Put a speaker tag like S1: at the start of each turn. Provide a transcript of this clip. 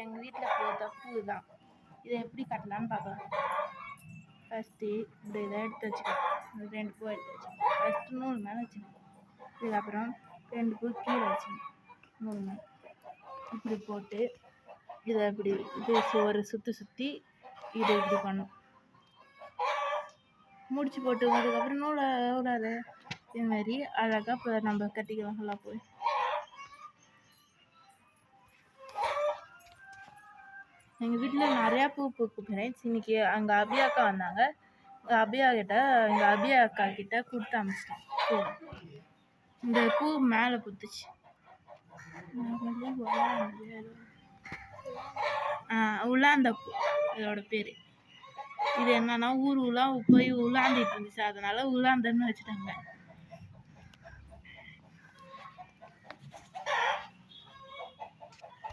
S1: எங்கள் வீட்டில் பூத்த பூ தான். இதை எப்படி கட்டலான்னு பார்க்கலாம். ஃபஸ்ட்டு இப்படி இதை எடுத்து வச்சுக்கணும். 2 பூ எடுத்து வச்சுக்கணும். ஃபஸ்ட்டு நூல் மேலே வச்சுக்கணும். இதுக்கப்புறம் 2 பூ கீழே வச்சுக்கணும். நூல் மேலே இப்படி போட்டு இதை இப்படி ஒரு சுற்றி இதை இப்படி பண்ணும். முடிச்சு போட்டு அதுக்கப்புறம் நூலை விடாது. இதுமாரி அழகாக இப்போ நம்ம கட்டிக்கலாம். நல்லா போய் எங்கள் வீட்டில் நிறையா பூ பூக்கும் ஃப்ரெண்ட்ஸ். இன்னைக்கு அங்கே அபியாக்கா வந்தாங்க. அபியா அக்கா கிட்ட கொடுத்து அனுப்பிச்சிட்டேன். பூ இந்த பூ மேலே பூத்துச்சு. உலாந்த பூ இதோட பேர். இது என்னன்னா ஊர் போய் உலாந்திட்டு இருந்துச்சு, அதனால உலாந்தன்னு வச்சுட்டாங்க.